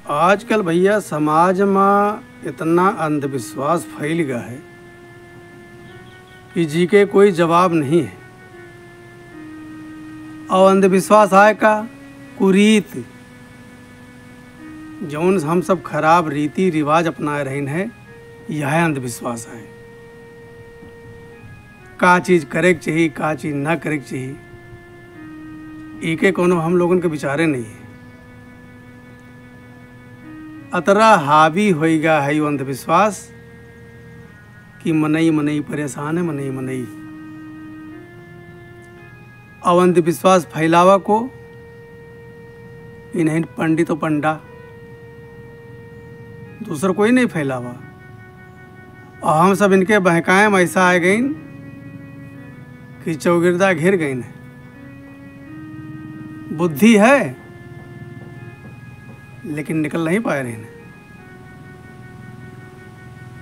आजकल भैया समाज में इतना अंधविश्वास फैल गया है कि जी के कोई जवाब नहीं है। और अंधविश्वास आए का कुरीत जौन हम सब खराब रीति रिवाज अपना रहे हैं, यह अंधविश्वास है। का चीज़ करे के चाहिए, का चीज़ ना करे के चाहिए, इके कोनो हम लोगन के विचारे नहीं है। अतरा हावी होएगा है वो अंधविश्वास कि मनई मनई परेशान है, मनई मनई। और अंधविश्वास फैलावा को इन्हें पंडित और पंडा, दूसरा कोई नहीं फैलावा। और हम सब इनके बहकाएं में ऐसा आ गई कि चौगिरदा घिर गई न। बुद्धि है लेकिन निकल नहीं पाए रहे हैं।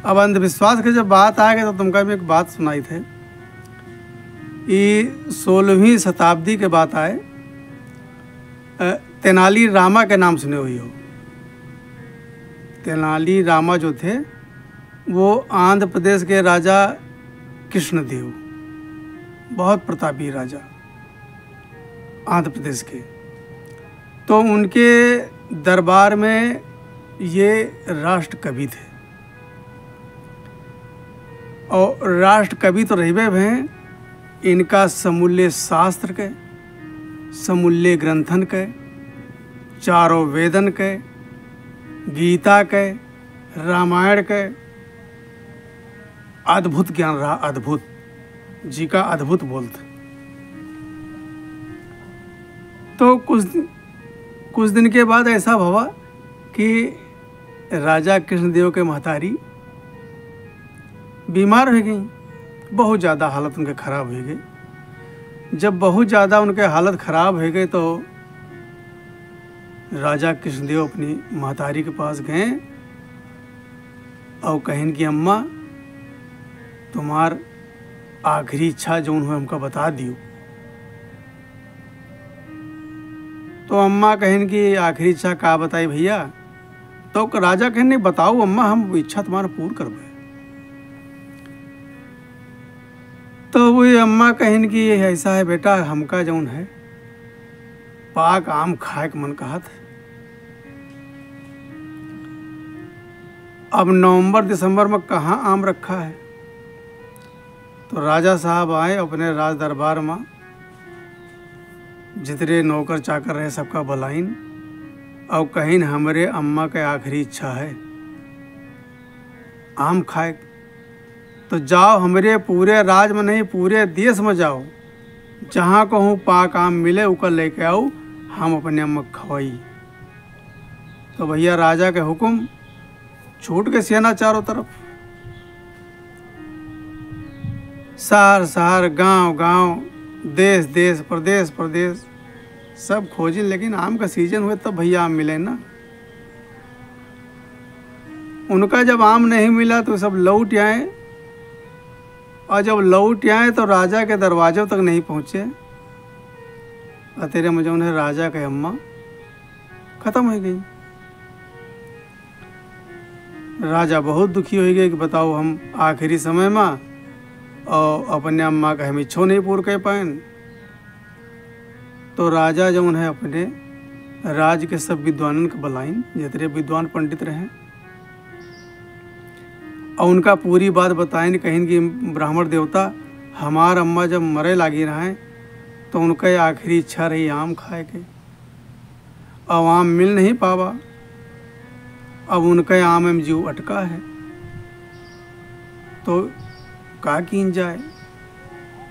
अब अंधविश्वास की जब बात आ गई तो तुमका भी एक बात सुनाई थे। ये 16वीं शताब्दी के बात आए, तेनाली रामा के नाम सुने हुई हो। तेनाली रामा जो थे वो आंध्र प्रदेश के राजा कृष्णदेव, बहुत प्रतापी राजा आंध्र प्रदेश के। तो उनके दरबार में ये राष्ट्र कवि थे। और राष्ट्र कवि तो रहिबे हैं, इनका समूल्य शास्त्र के, समूल्य ग्रंथन के, चारों वेदन के, गीता के, रामायण के अद्भुत ज्ञान रहा। अद्भुत जी का अद्भुत बोलते। तो कुछ दिन के बाद ऐसा हुआ कि राजा कृष्णदेव के महतारी बीमार हो गई। बहुत ज़्यादा हालत उनके ख़राब हो गई। जब बहुत ज़्यादा उनके हालत ख़राब हो गई तो राजा कृष्णदेव अपनी महतारी के पास गए और कहें कि अम्मा तुम्हार आखिरी इच्छा जो हो हमका बता दियो। तो अम्मा कहें कि आखिरी इच्छा का बताई भैया। तो राजा कहें नहीं बताओ अम्मा, हम इच्छा तुम्हारा पूर्ण करबे। तो वो अम्मा कहें कि ऐसा है बेटा, हमका जौन है पाक आम खाए के मन कहत है। अब नवंबर दिसंबर में कहाँ आम रखा है। तो राजा साहब आए अपने राज दरबार में, जितने नौकर चाकर रहे सबका बुलाइन और कहीं हमरे अम्मा के आखिरी इच्छा है आम खाए। तो जाओ, हमरे पूरे राज में नहीं पूरे देश में जाओ, जहाँ कहूँ पाक आम मिले उकर लेके आओ, हम अपने अम्मा खवाई। तो भैया राजा के हुक्म छूट के सेना चारों तरफ, शहर शहर, गांव गांव, देश देश, प्रदेश प्रदेश सब खोजी। लेकिन आम का सीजन हुए तब भैया आम मिले ना। उनका जब आम नहीं मिला तो सब लौट आए। और जब लौट आए तो राजा के दरवाजों तक नहीं पहुँचे। और तेरे में जो है राजा के अम्मा ख़त्म हो गई। राजा बहुत दुखी हो गए कि बताओ हम आखिरी समय में और अपने अम्मा का हम इच्छो नहीं पूर्ण कर पाए। तो राजा जो है अपने राज के सब विद्वानों के बुलाइन, जितने विद्वान पंडित रहे, और उनका पूरी बात बताएं। कहीं कि ब्राह्मण देवता हमार अम्मा जब मरे लागी रहे तो उनका आखिरी इच्छा रही आम खाए के, और आम मिल नहीं पावा। अब उनका आम में जीव अटका है तो का कीन जाए।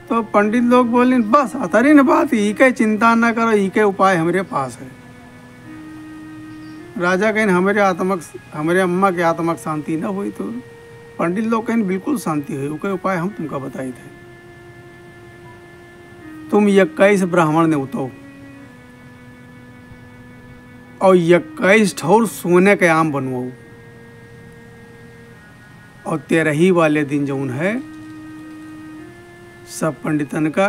तो पंडित लोग बोले बस अतरी न बात, ई के चिंता ना करो, ई के उपाय हमारे पास है। राजा कहें हमारे अम्मा के आत्मक शांति ना हुई। तो पंडित लोग कहें बिल्कुल शांति हुई, उसके उपाय हम तुमका बताए थे। तुम 21 ब्राह्मण ने उतो और 21 ठोर सोने के आम बनवाओ, और 13ही वाले दिन जौन है सब पंडितन का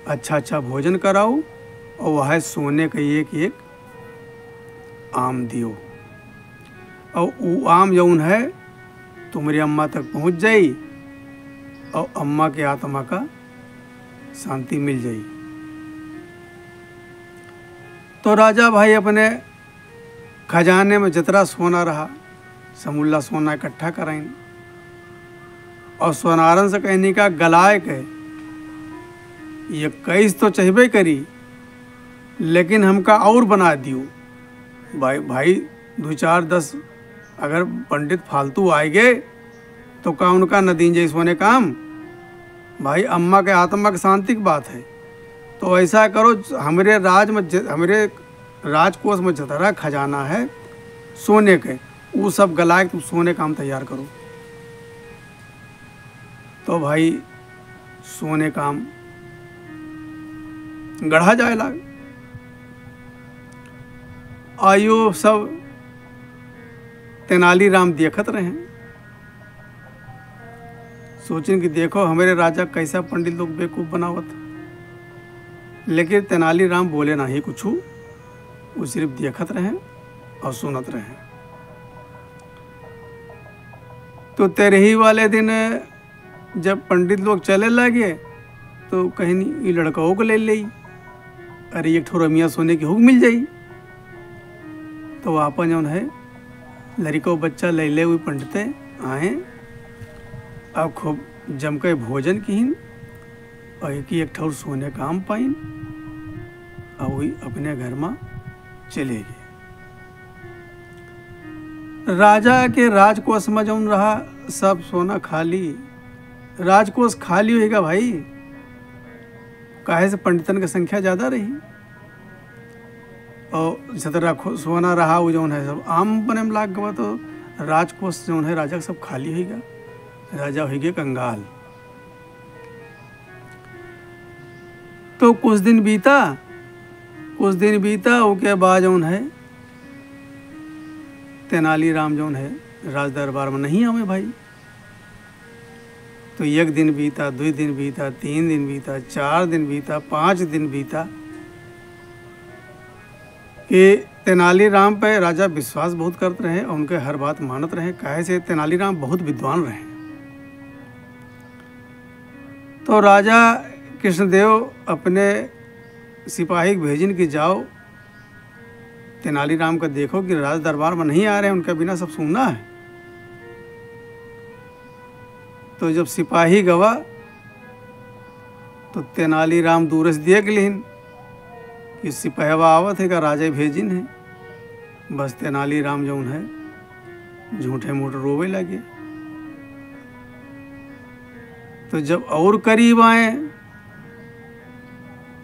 अच्छा अच्छा भोजन कराओ और वह सोने का एक एक आम दियो। और वो आम जौन है तुम्हारी अम्मा तक पहुंच जाई और अम्मा के आत्मा का शांति मिल जाई। तो राजा भाई अपने खजाने में जितना सोना रहा समूला सोना इकट्ठा कराइन और सोनारन से कहने का गलाए के ये 21 तो चाहिए करी, लेकिन हमका और बना दियो। भाई भाई 2-4-10 अगर पंडित फालतू आएंगे तो का उनका न दीजिए सोने काम। भाई अम्मा के आत्मा की शांति की बात है। तो ऐसा करो हमारे हमारे राजकोष में जितना खजाना है सोने के वो सब गलाए तुम सोने काम तैयार करो। तो भाई सोने काम गढ़ा जाए लाग। आयो सब तेनालीराम देखत रहे, सोचें कि देखो हमारे राजा कैसा पंडित लोग बेवकूफ बनावत। लेकिन तेनालीराम बोले ना ही कुछ, वो सिर्फ देखत रहे और सुनत रहे। तो तेरही वाले दिन जब पंडित लोग चले लगे तो कहीं ये लड़काओं को ले ली, अरे एक ठो रमिया सोने की हुक मिल जाई। तो आपन जौन है लड़को बच्चा ले ले हुई पंडिते आए अब खूब जम के भोजन किन और एक ठौर सोने का आम पाइन और वही अपने घर में चले गए। राजा के राजकोष में जौन रहा सब सोना खाली, राजकोष खाली होगा भाई, काहे से पंडितन की संख्या ज़्यादा रही और जतरा सोना रहा वो जौन है सब आम बने में लाग गवा। तो राजकोष जौन है राजा सब खाली होगा, राजा हो गए कंगाल। तो कुछ दिन बीता उसके बाद जौन है तेनालीराम जौन है राज दरबार में नहीं आवे भाई। तो 1 दिन बीता, 2 दिन बीता, 3 दिन बीता, 4 दिन बीता, 5 दिन बीता कि तेनालीराम पे राजा विश्वास बहुत करते रहे और उनके हर बात मानत रहे। काहे से तेनालीराम बहुत विद्वान रहे। तो राजा कृष्णदेव अपने सिपाही भेजिन की जाओ तेनालीराम का देखो कि राज दरबार में नहीं आ रहे हैं, उनका बिना सब सुनना है। तो जब सिपाही गवा तो तेनालीराम दूर से देख लिन कि सिपाहीवा आवत है का राजा भेजिन है। बस तेनालीराम जौन है झूठे मूठ रोवे लगे। तो जब और करीब आए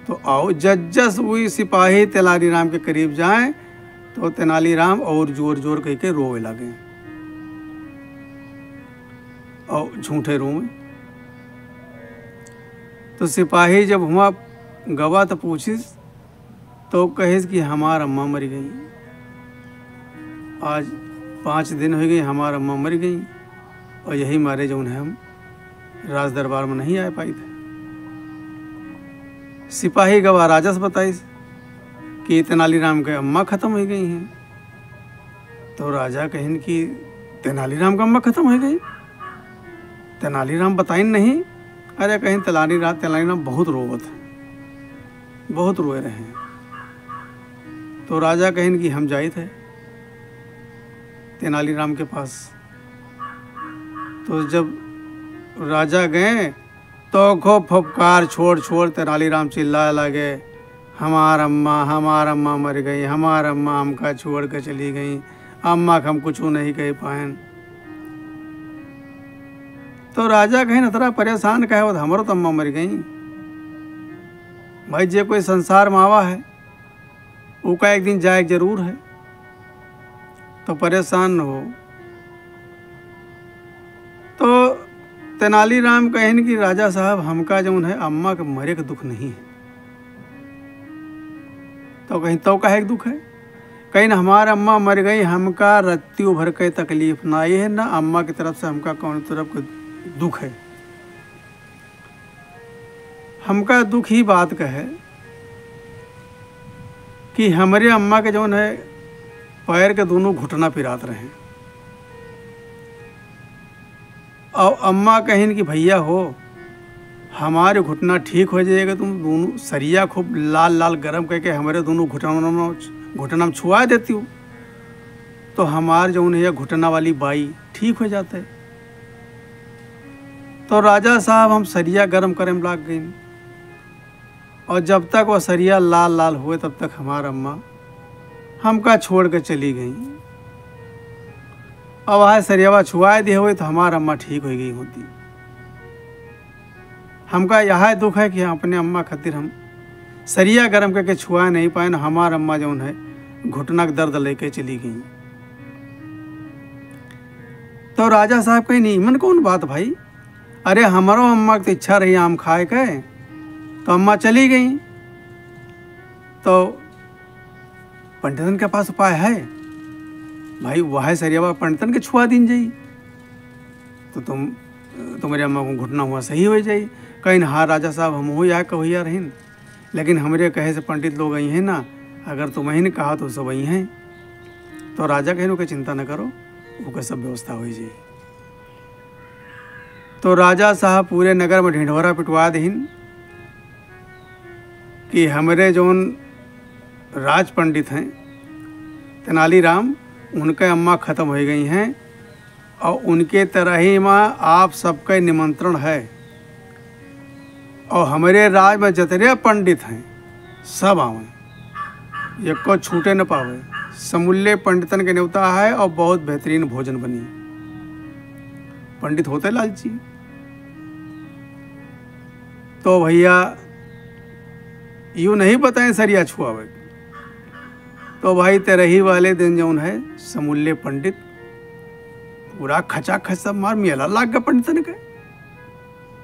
तो आओ जस हुई सिपाही तेनालीराम के करीब जाए तो तेनालीराम और जोर जोर कह के रोवे लगे और झूठे रोवे। तो सिपाही जब हुआ गवा तो पूछिस तो कहिस कि हमार अम्मा मर गई, आज 5 दिन हो गए हमार अम्मा मर गई और यही मारे जौन है हम राज दरबार में नहीं आ पाई थे। सिपाही गवा राजा से बताइस कि तेनालीराम के अम्मा ख़त्म हो गई हैं। तो राजा कहिन कि तेनालीराम का अम्मा ख़त्म हो गई। तेनालीराम बताइन नहीं, अरे कहीं तेनालीराम बहुत रोवत है, बहुत रोए रहे हैं। तो राजा कहिन कि हम जाए थे तेनालीराम के पास। तो जब राजा गए तो खूब फपकार छोड़ तेनालीराम चिल्लाए लगे, हमार अम्मा मर गई, हमार अम्मा हमका छोड़ के चली गई, अम्मा का हम कुछ नहीं कह पाए। तो राजा कहीं इतना परेशान कहे वो हमारो तो अम्मा मर गई। भाई जे कोई संसार में आवा है वो का एक दिन जाए जरूर है, तो परेशान न हो। तो तेनालीराम कहिन कि राजा साहब हमका जौन है अम्मा के मरे का दुख नहीं है। तो कहीं तो का दुख है, कहीं न हमारा अम्मा मर गई, हमका रत्ती भर के तकलीफ ना ये है, ना अम्मा की तरफ से हमका कौन तरफ का दुख है। हमका दुख ही बात का है कि हमारे अम्मा के जौन है पैर के दोनों घुटना पिरात रहे और अम्मा कहिन कि भैया हो हमारे घुटना ठीक हो जाएगा, तुम दोनों सरिया खूब लाल लाल गरम करके हमारे दोनों घुटना में छुआ देती हो तो हमार जो है घुटना वाली बाई ठीक हो जाता है। तो राजा साहब हम सरिया गरम करे में लाग गई और जब तक वह सरिया लाल लाल हुए तब तक हमार अम्मा हमका छोड़ कर चली गई। अब वह सरियावा छुआ दे हुए तो हमार अम्मा ठीक हो गई होती। हमका यह दुख है कि अपने अम्मा खातिर हम सरिया गरम करके छुआ नहीं पाए, हमार अम्मा जो है घुटना का दर्द लेके चली गई। तो राजा साहब कहीं नहीं मन कौन बात भाई, अरे हमारो अम्मा की तो इच्छा रही आम खाए के तो अम्मा चली गई। तो पंडितन के पास उपाय है भाई, वह सरियावा पंडितन के छुआ दिन जाई तो तुम्हारे अम्मा को घुटना हुआ सही हो जाई। कहीं हाँ राजा साहब हम हो या कहिया रहीन, लेकिन हमारे कहे से पंडित लोग आई हैं ना, अगर तुम ही ने कहा तो सब वही हैं। तो राजा कहने के चिंता न करो, वो सब व्यवस्था हो जाए। तो राजा साहब पूरे नगर में ढिंढोरा पिटवा दीन कि हमारे जोन राज पंडित हैं तेनालीराम, उनके अम्मा ख़त्म हो गई हैं और उनके तरह ही माँ आप सबका निमंत्रण है और हमारे राज में जितने पंडित हैं सब आवें, ये को छूटे न पावे। समूल्य पंडितन के न्योता है और बहुत बेहतरीन भोजन बनी। पंडित होते लालची। तो भैया यूँ नहीं बताएं सरिया छुआवे। तो भाई तेरही वाले दिन जो है समूल्य पंडित पूरा खचा खच सब मार मेला लाग गया पंडितन के।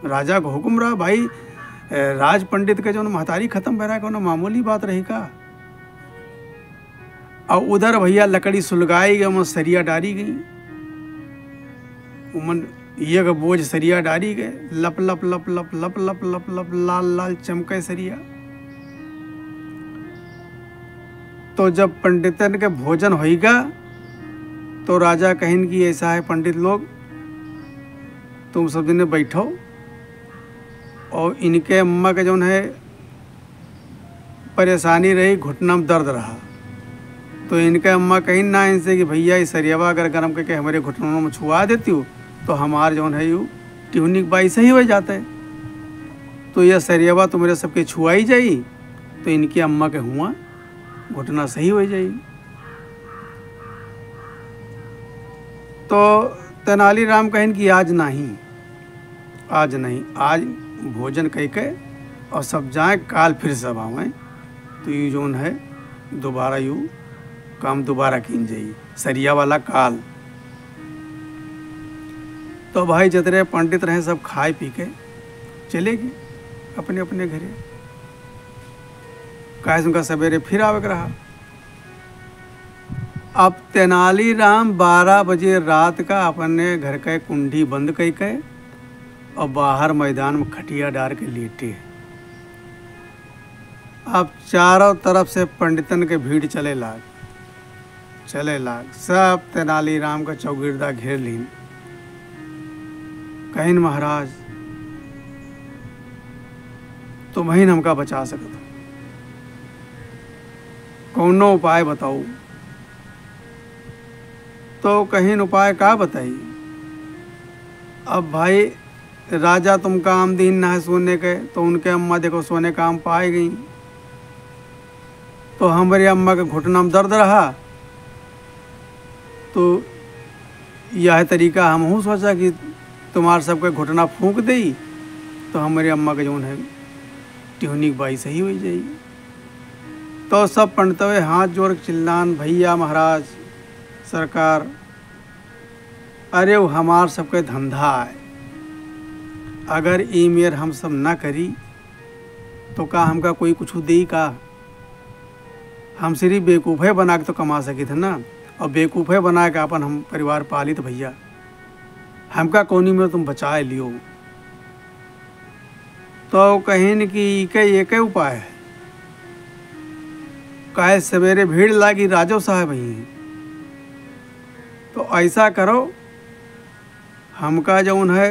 राजा को हुक्म रहा भाई राज पंडित के जो महतारी खत्म बह रहा है, मामूली बात रही का। और उधर भैया लकड़ी सुलगाई गई, सरिया डाली गई, उमन ये का बोझ सरिया डाली गए, लप लप लप लप लप लप लप लप लाल लाल चमके सरिया। तो जब पंडितन के भोजन होएगा तो राजा कहिन कि ऐसा है पंडित लोग, तुम सब दिन बैठो और इनके अम्मा के जो है परेशानी रही, घुटना में दर्द रहा। तो इनके अम्मा कहीं ना इनसे कि भैया इस सरियावा अगर गर्म करके हमारे घुटनों में छुआ देती हो तो हमार जो है यू ट्यूनिक बाई सही हो जाता है। तो यह सरियावा तो मेरे सबके छुआई जाई तो इनकी अम्मा के हुआ घुटना सही हो जाई। तो तेनालीराम कहें कि आज नहीं, आज नहीं, आज भोजन कह के और सब जाएं, काल फिर सब आवें। तो ये जो है दोबारा यू काम दोबारा कीन जाई सरिया वाला काल। तो भाई जितने पंडित रहे सब खाए पी के चले गए अपने अपने घरे। कैसे उनका सवेरे फिर आवे के रहा। अब तेनालीराम 12 बजे रात का अपने घर का कुंडी बंद कर के और बाहर मैदान में खटिया डाल के लेटे। अब चारों तरफ से पंडितन के भीड़ चले लाग सब तेनालीराम का चौगिरदा घेर लीन। कहिन महाराज तुम ही हमका बचा सकते, कौनो उपाय बताओ। तो कहिन उपाय का बताई। अब भाई राजा तुम काम दीन ना है सोने के, तो उनके अम्मा देखो सोने का आम पाए गई। तो हमारी अम्मा के घुटना में दर्द रहा तो यह तरीका हम हूँ सोचा कि तुम्हारे सबके घुटना फूंक दी तो हमारी अम्मा के जो है ट्यूनिक बाई सही हो जाएगी। तो सब पंडितवे हाथ जोड़ चिल्लान, भैया महाराज सरकार, अरे वो हमार सबके धंधा है, अगर ई मेर हम सब ना करी तो का हमका कोई कुछ दे का। हम सिर्फ बेवकूफ़े बना के तो कमा सके थे ना, और बेवकूफ़े बना के अपन हम परिवार पालित भैया, हमका कोनी में तुम बचा लियो। तो कहिन कि एक उपाय है, काहे सवेरे भीड़ लागी राजो साहब ही हैं। तो ऐसा करो हमका जौन है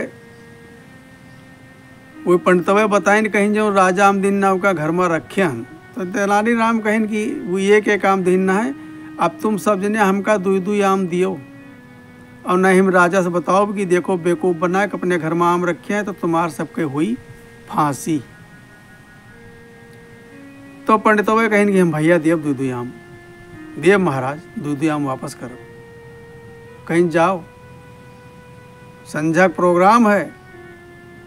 वो पंडितवे बताइन कहीं जो राजा हम दिन ना का घर में रखे हन। तो तेनाली राम कहिन कि वो ये के काम दिन ना है, अब तुम सब जने हमका दुई दुई आम दियो और नहीं हम राजा से बताओ कि देखो बेवकूफ़ बना के अपने घर में आम रखे हैं तो तुम्हार सबके हुई फांसी। तो पंडितवे कहिन कि हम भैया देव दुई दुई आम देव महाराज, दुई दुई आम वापस करो, कहीं जाओ संझा प्रोग्राम है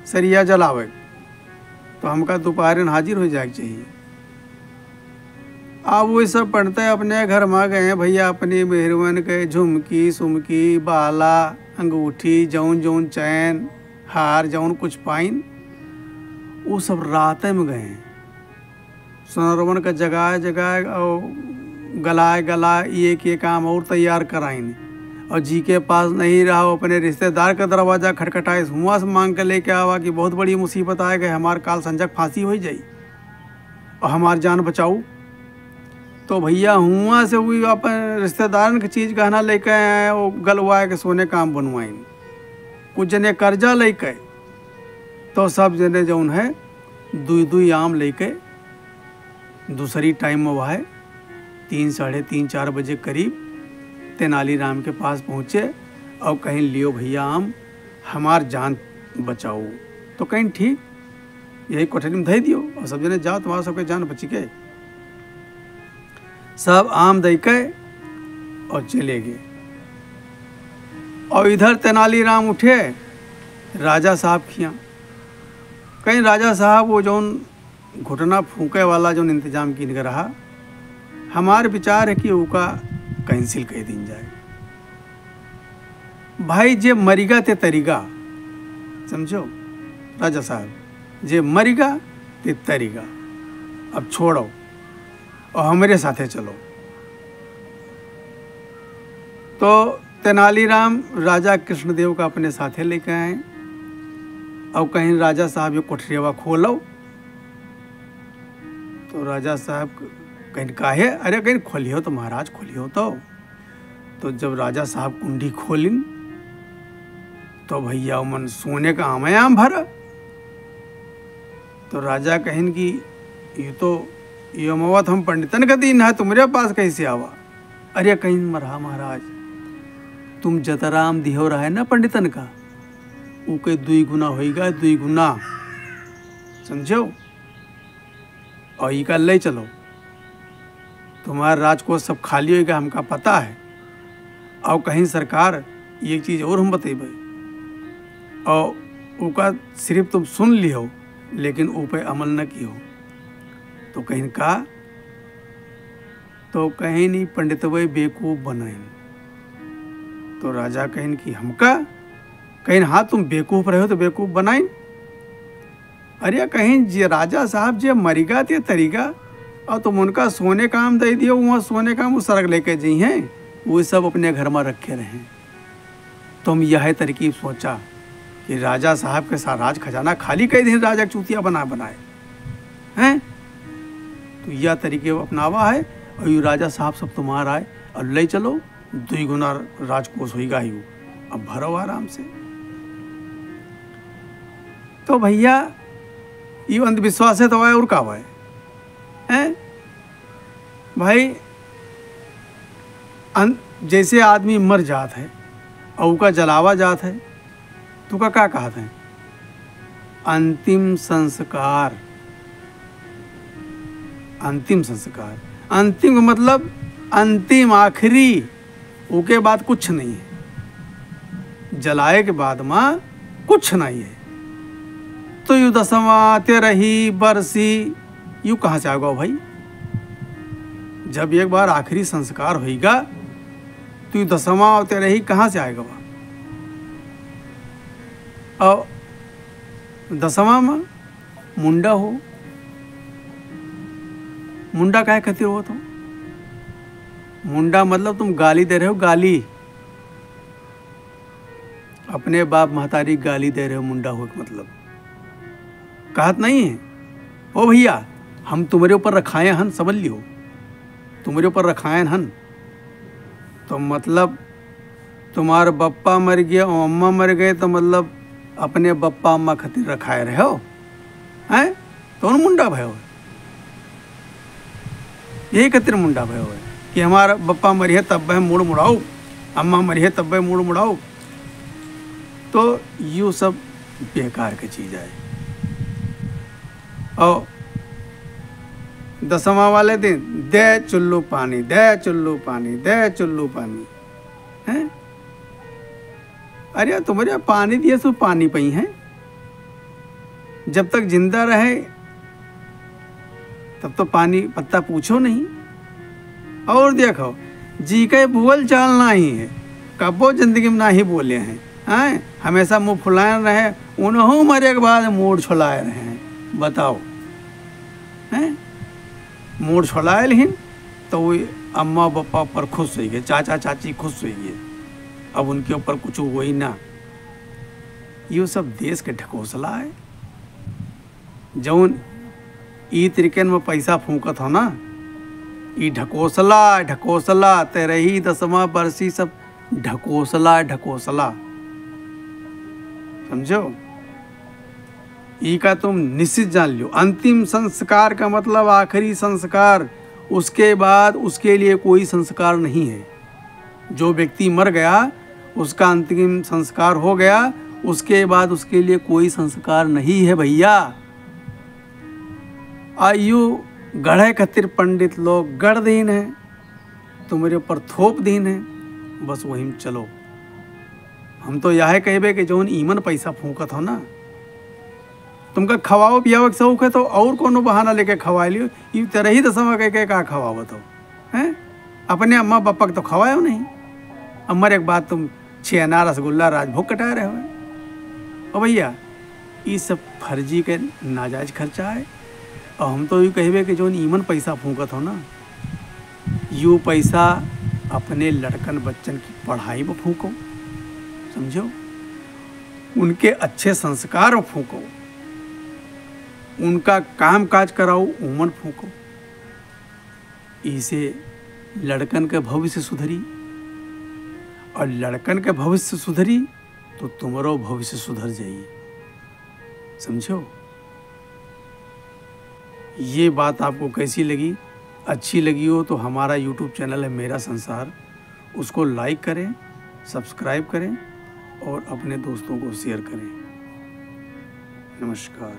सरिया जलावे तो हमका दोपहर हाजिर हो जाए चाहिए। अब वो सब पढ़ते अपने घर में गए भैया, अपनी मेहरवन के झुमकी सुमकी बाला अंगूठी जौन जौन चैन हार जौन कुछ पाइन वो सब रातें में गए। सोनरवन का जगह जगह और गलाए गला ये काम और तैयार कराइन और जी के पास नहीं रहा वो अपने रिश्तेदार का दरवाज़ा खटखटाए हुआ से मांग के लेके आवा कि बहुत बड़ी मुसीबत आए गए, हमार काल संजक फांसी हो जाई और हमार जान बचाऊ। तो भैया हुआ से हुई अपन रिश्तेदारन की चीज़ गहना लेके आए वो गलवाए के सोने काम बनवाइन। कुछ जने कर्जा लेके तो सब जने जौन है दुई दुई आम लेके दूसरी टाइम में वह 3 साढ़े 3 4 बजे करीब तेनालीराम के पास पहुँचे और कहीं लियो भैया आम हमार जान बचाओ। तो कहीं ठीक यही कोठरी में धै दियो और सब जने जाओ तुम्हारा सबके जान बची के। सब आम दे के और चले गए। और इधर तेनालीराम उठे राजा साहब खिया कहीं राजा साहब वो जौन घुटना फूके वाला जो इंतजाम की रहा, हमारे विचार है कि उसका कैंसिल कर दिन जाए। भाई जे मरीगा ते तरीगा, समझो राजा साहब जे मरीगा ते तरीगा, अब छोड़ो और हमारे साथे चलो। तो तेनालीराम राजा कृष्णदेव का अपने साथे लेके आए और कहीं राजा साहब ये कोठरिया खोलो। तो राजा साहब कहीं काहे, अरे कहीं खोलियो तो महाराज खोलियो। तो जब राजा साहब कुंडी खोलिन तो भैया मन सोने का आम भरा। तो राजा कहिन कि ये तो ये मवत हम पंडितन का दिन है, तुम्हारे पास कैसे आवा। अरे कहीं मरहा महाराज तुम जतराम दिहो रहा है ना पंडितन का, उके 2 गुना होएगा, 2 गुना, समझो। और ये का ले चलो, तुम्हारा राजकोष सब खाली होएगा, हमका पता है। और कहीं सरकार एक चीज़ और हम बतेबे और उका सिर्फ तुम सुन लियो लेकिन ऊपर अमल न कियो। तो कहीं का तो कहीं नहीं पंडितवे बेवकूफ़ बनाइन। तो राजा कहीं कि हमका कहीं हाँ तुम बेवकूफ़ रहे हो तो बेवकूफ़ बनाइन। अरे कहीं जे राजा साहब जे मरीगा ते तरीगा और तुम उनका सोने काम दे दियो, वहाँ सोने काम वो सरक लेके जी हैं, वो सब अपने घर में रखे रहें। तुम यह तरकीब सोचा कि राजा साहब के साथ राज खजाना खाली कई दिन राजा चूतिया बनाए हैं। तो यह तरीके अपनावा है और ये राजा साहब सब तुम्हारा है और ले चलो 2 गुना राजकोष होगा ही। अब भरो आराम से। तो भैया ये अंधविश्वास है तो और का है भाई। जैसे आदमी मर जात है और उसका जलावा जात है तो का क्या कहते हैं, अंतिम संस्कार। अंतिम संस्कार, अंतिम का मतलब अंतिम आखिरी, उसके बाद कुछ नहीं है, जलाए के बाद में कुछ नहीं है। तो यू 10वां 13 बरसी यू कहाँ से आएगा भाई। जब एक बार आखिरी संस्कार होगा तो 10वां और 13 कहाँ से आएगा। और 10वां में मुंडा हो, मुंडा काहे खातिर हो। तो मुंडा मतलब तुम गाली दे रहे हो, गाली अपने बाप महतारी गाली दे रहे हो, मुंडा हो मतलब कहत नहीं है। ओ भैया हम तुम्हारे ऊपर रखाए हन, समझ लियो तुम्हारे ऊपर रखाए हन। तो मतलब तुम्हारा बप्पा मर गया और अम्मा मर गए तो मतलब अपने बप्पा अम्मा खातिर रखाए रहे हो हैं, तो मुंडा भयो है, यही खातिर मुंडा भयो है कि हमारा बप्पा मरिए तब वह मुड़ मुड़ाओ, अम्मा मरिए तब वह मुड़ मुड़ाओ। तो यू सब बेकार की चीज़ है। और दसवां वाले दिन दे चुल्लू पानी, दे चुल्लू पानी, दे चुल्लू पानी हैं। अरे तुम्हारे पानी दिए सो पानी पई हैं, जब तक जिंदा रहे तब तो पानी पत्ता पूछो नहीं। और देखो जी के बोल चालना ही है, कबो जिंदगी में ना ही बोले हैं, हमेशा मुँह फुलाए रहे, उन्हों मरे के बाद मूड छुलाए रहे हैं। बताओ हैं, मूड छुलाए लेकिन तो वो अम्मा पापा पर खुश हुई गए, चाचा चाची खुश हुई गए, अब उनके ऊपर कुछ हो ही ना। ये सब देश के ढकोसला है। जौन ई तरीके में पैसा फूकत हो ना, ई ढकोसला ढकोसला तेरे ही 10वां बरसी सब ढकोसला ढकोसला, समझो। ई का तुम निश्चित जान लो, अंतिम संस्कार का मतलब आखिरी संस्कार, उसके बाद उसके लिए कोई संस्कार नहीं है। जो व्यक्ति मर गया उसका अंतिम संस्कार हो गया, उसके बाद उसके लिए कोई संस्कार नहीं है भैया। आयु गढ़े खातिर पंडित लोग गढ़ दीन है, तुम्हारे ऊपर थोप दीन है, बस वहीं में चलो। हम तो यह कहबे कि जौन ईमन पैसा फूकत हो ना, तुमका खवाओ पियाओ के शौक है तो और कोनो बहाना लेके खवा लियो। ये तेरे ही 10वां कह के का खवावत हो हैं, अपने अम्मा पापा को तो खवाओ नहीं। अमर एक बात तुम 6 अनार रसगुल्ला राजभोग कटा रहे हो। और भैया ये सब फर्जी के नाजायज खर्चा है। और हम तो ये कहबे कि जो ईमन पैसा फूकत हो ना, यू पैसा अपने लड़कन बच्चन की पढ़ाई में फूको, समझो, उनके अच्छे संस्कार में फूको, उनका काम काज कराओ, उमन फूको। इसे लड़कन के भविष्य सुधरी, और लड़कन के भविष्य सुधरी तो तुम्हारो भविष्य सुधर जाइए, समझो। ये बात आपको कैसी लगी? अच्छी लगी हो तो हमारा YouTube चैनल है मेरा संसार, उसको लाइक करें, सब्सक्राइब करें और अपने दोस्तों को शेयर करें। नमस्कार।